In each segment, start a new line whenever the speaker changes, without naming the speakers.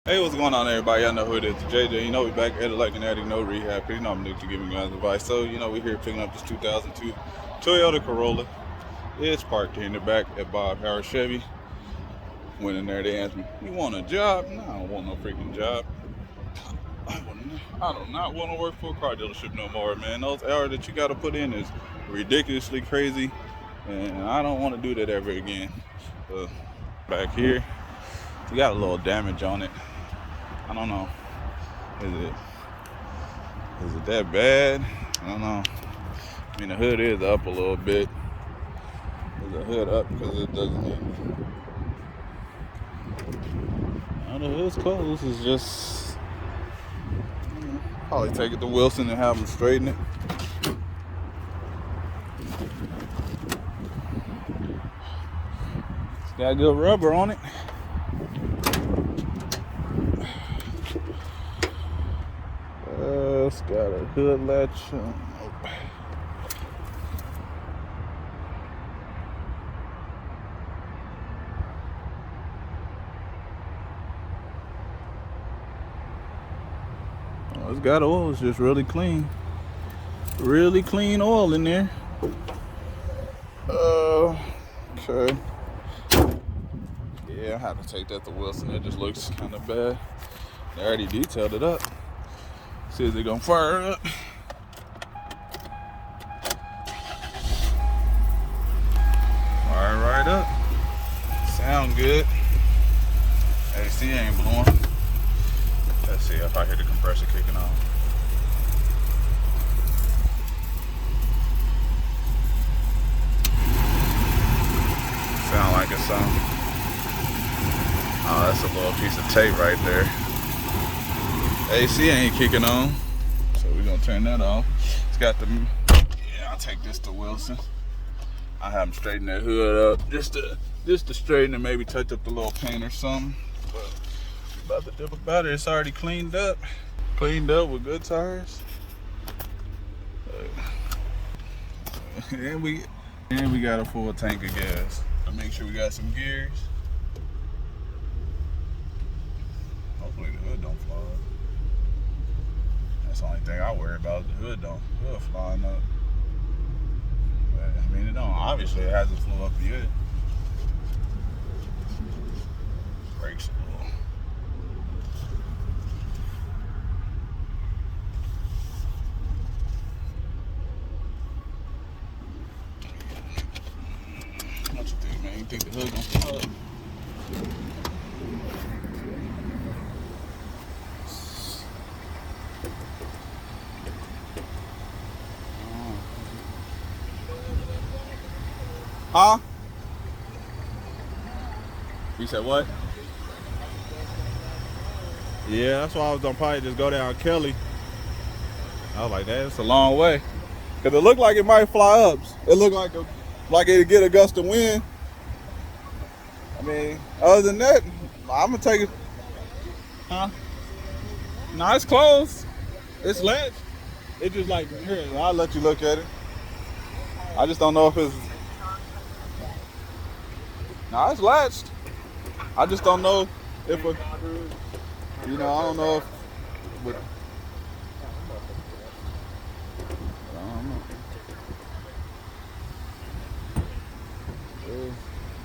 Hey, what's going on, everybody? Y'all know who it is, JJ. You know, we back at it like an addict, no rehab. You know, I'm Nick to giving you guys advice. So, you know, we're here picking up this 2002 Toyota Corolla. It's parked here in the back at Bob Howard Chevy. Went in there, they asked me, "You want a job?" No, I don't want no freaking job. I do not want to work for a car dealership no more, man. Those hours that you got to put in is ridiculously crazy, and I don't want to do that ever again. Back here, we got a little damage on it. I don't know. Is it that bad? I don't know. I mean, the hood is up a little bit. Is the hood up because it doesn't? No, the hood's closed. It's just probably take it to Wilson and have them straighten it. It's got good rubber on it. It's got a hood latch. It's got oil. It's just really clean. Really clean oil in there. Okay. Yeah, I have to take that to Wilson. It just looks kind of bad. They already detailed it up. See if they're gonna fire it up. Fire right up. Sound good. AC ain't blowing. Let's see if I hear the compressor kicking on. Sound like it's on. Oh, that's a little piece of tape right there. AC ain't kicking on, so we're gonna turn that off. It's got the, yeah, I'll take this to Wilson. I have him straighten that hood up, just to straighten and maybe touch up the little paint or something. But about to dip about it. It's already cleaned up with good tires. And we got a full tank of gas. To make sure we got some gears. Hopefully the hood don't fly up. That's the only thing I worry about. The hood flying up. But I mean, it don't. Obviously, it hasn't flew up yet. Brakes a little. What you think, man? You think the hood gonna fly up? Huh? You said what? Yeah, that's why I was gonna probably just go down Kelly. I was like, that's a long way. Cause it looked like it might fly up. It looked like it'd get a gust of wind. I mean, other than that, I'm gonna take it. Huh? No, it's closed. It's latched. It's just like, here, I'll let you look at it. I just don't know if it's. No, it's latched. I just don't know if I don't know if. I don't know.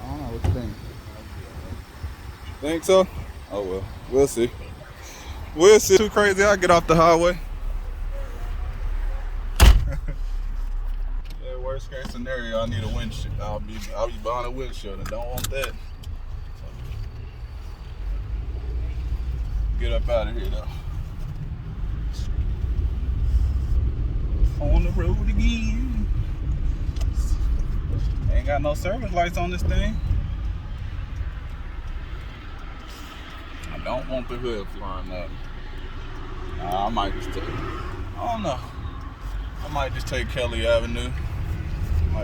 I don't know what you think. Think so? Oh well, we'll see. We'll see. Too crazy. I'll get off the highway. Yeah, worst case scenario, I need a windshield. I'll be behind a windshield and don't want that. Get up out of here though. On the road again. Ain't got no service lights on this thing. I don't want the hood flying up. I might just take, I don't know. I might just take Kelly Avenue. Yeah,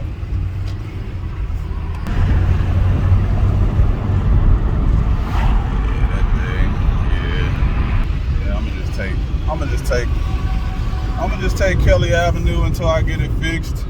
that thing. Yeah, I'm gonna just take Kelly Avenue until I get it fixed.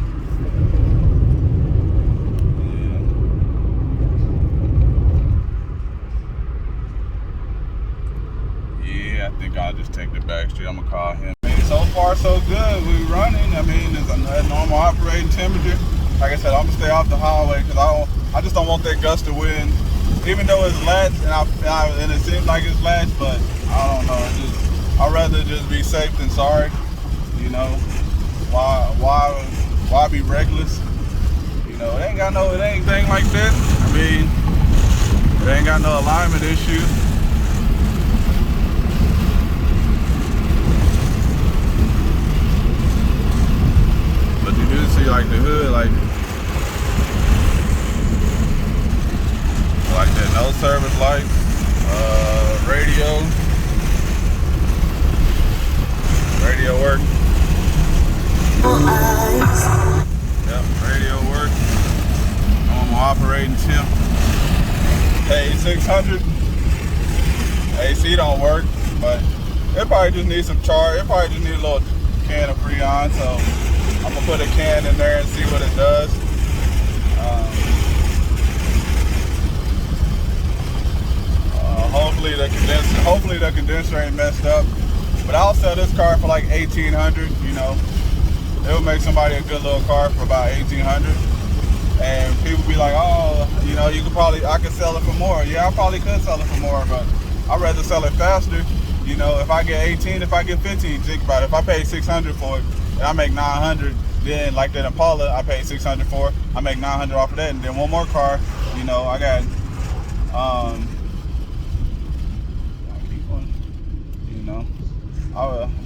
think I'll just take the back street. I'm gonna call him. I mean, so far so good. We running. I mean, it's a normal operating temperature. Like I said, I'm gonna stay off the highway because I just don't want that gust of wind. Even though it's latched and it seems like it's latched, but I don't know. I'd rather just be safe than sorry. You know, why be reckless? You know, it ain't got no anything like that. I mean, it ain't got no alignment issue. But you do see like the hood, like that no service light, radio work. Yep, radio work. I'm operating temp. Hey, 600. AC don't work, but it probably just needs some charge. It probably just needs a little can of Freon, so I'm gonna put a can in there and see what it does. Hopefully the condenser ain't messed up. But I'll sell this car for like $1,800. You know, it would make somebody a good little car for about $1,800. And people be like, oh, you know, I could sell it for more. Yeah, I probably could sell it for more, but I'd rather sell it faster. You know, if I get 18, if I get 15, think about it. If I pay $600 for it and I make $900, then like that Impala, I paid $600 for it. I make $900 off of that, and then one more car. You know, I got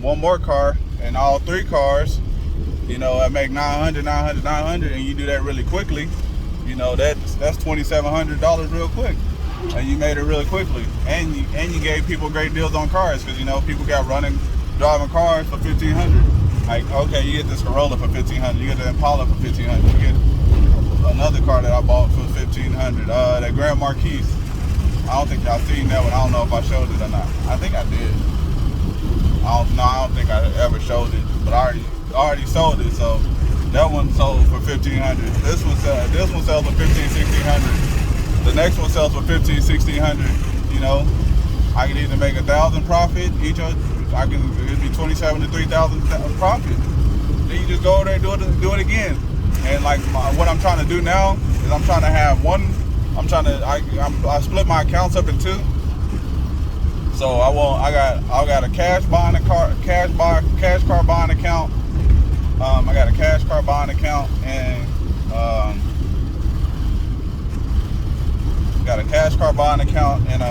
one more car, and all three cars, you know, I make $900, and you do that really quickly. You know, that's $2,700 real quick, and you made it really quickly, and you gave people great deals on cars, because you know people got driving cars for $1,500. Like, okay, you get this Corolla for $1,500, you get the Impala for $1,500, you get another car that I bought for $1,500, that Grand Marquis. I don't think y'all seen that one. I don't know if I showed it or not. I think I did. I don't think I ever showed it, but I already sold it. So that one sold for $1,500. This one sells for $1,500, $1,600. The next one sells for $1,500, $1,600. You know, I can either make $1,000 profit each. It'd be $27,000 to $3,000 profit. Then you just go over there and do it again. And like what I'm trying to do now is I'm trying to have one. I split my accounts up in two. So I got a cash car buying account. I got a cash car buying account and got a cash car buying account and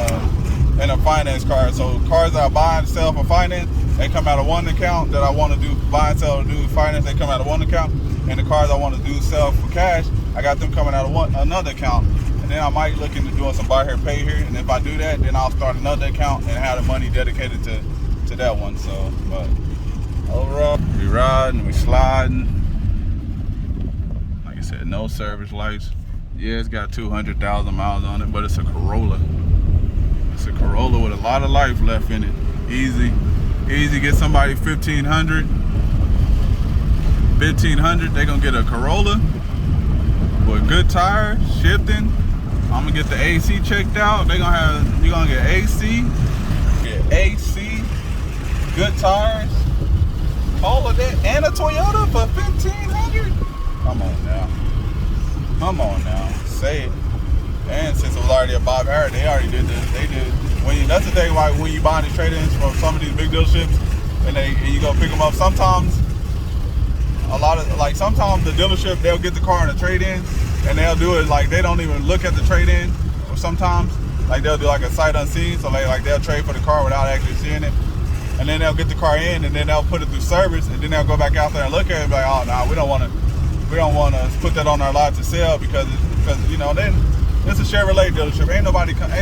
a finance card. So cars that I buy and sell for finance, they come out of one account. That I want to do buy and sell or do finance, they come out of one account. And the cars I want to do sell for cash, I got them coming out of another account. And then I might look into doing some buy here, pay here. And if I do that, then I'll start another account and have the money dedicated to that one. So, but overall, we riding, we sliding. Like I said, no service lights. Yeah, it's got 200,000 miles on it, but it's a Corolla. It's a Corolla with a lot of life left in it. Easy get somebody $1,500. They gonna get a Corolla with good tires, shifting. I'm gonna get the AC checked out. You're gonna get AC, good tires, all of that, and a Toyota for $1,500. Come on now, say it. And since it was already a Bob Harris, they already did this. That's the thing, like when you buy these trade-ins from some of these big dealerships, and you go pick them up. Sometimes sometimes the dealership, they'll get the car in a trade-in, and they'll do it like they don't even look at the trade-in. Or sometimes, like they'll do like a sight unseen, so they'll trade for the car without actually seeing it, and then they'll get the car in, and then they'll put it through service, and then they'll go back out there and look at it and be like, oh no, we don't want to put that on our lot to sell because you know, then it's a Chevrolet dealership. Ain't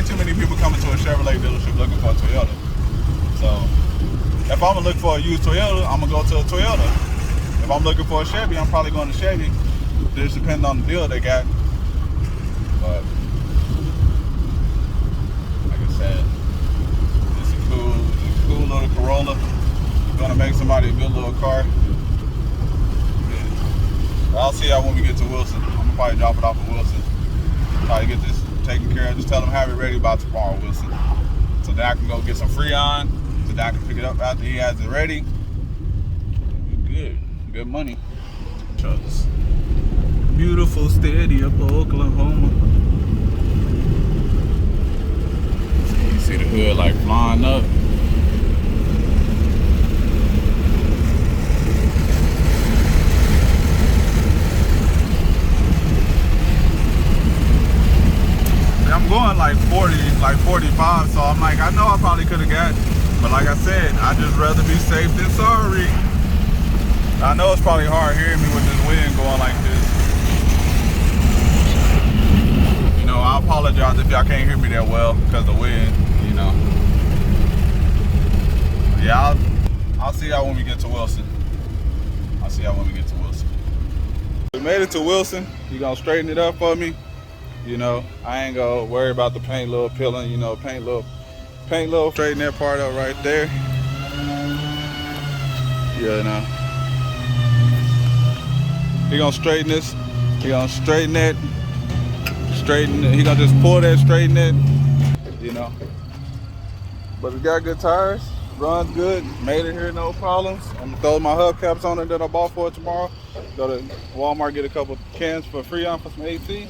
too many people coming to a Chevrolet dealership looking for a Toyota. So if I'm gonna look for a used Toyota, I'm gonna go to a Toyota. If I'm looking for a Chevy, I'm probably going to Chevy. Just depending on the deal they got. But like I said, it's a cool little Corolla. Gonna make somebody a good little car. Yeah. I'll see y'all when we get to Wilson. I'm gonna probably drop it off at Wilson. Probably get this taken care of. Just tell them have it ready by tomorrow, Wilson. So then I can go get some Freon. so that I can pick it up after he has it ready. Good money. Trucks. Beautiful steady up Oklahoma. You see the hood like flying up. I'm going like 40, like 45, so I'm like, I know I probably could have got, but like I said, I'd just rather be safe than sorry. I know it's probably hard hearing me with this wind going like this. You know, I apologize if y'all can't hear me that well because of the wind, you know. Yeah, I'll see y'all when we get to Wilson. I'll see y'all when we get to Wilson. We made it to Wilson. You gonna straighten it up for me? You know, I ain't gonna worry about the paint little peeling, you know, paint little, straighten that part up right there. Yeah, no. He gonna straighten this, he gonna straighten that, he gonna just pull that, straighten it, you know. But we got good tires, runs good, made it here, no problems. I'm gonna throw my hubcaps on it that I bought for it tomorrow. Go to Walmart, get a couple cans for free on for some AC.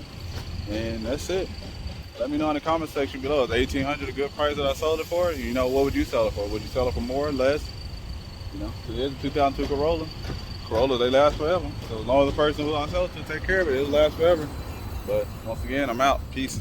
And that's it. Let me know in the comment section below. Is $1,800 a good price that I sold it for? You know, what would you sell it for? Would you sell it for more or less? You know, it is a 2002 Corolla. Corollas, they last forever. So as long as the person who I sell it to take care of it, it'll last forever. But once again, I'm out. Peace.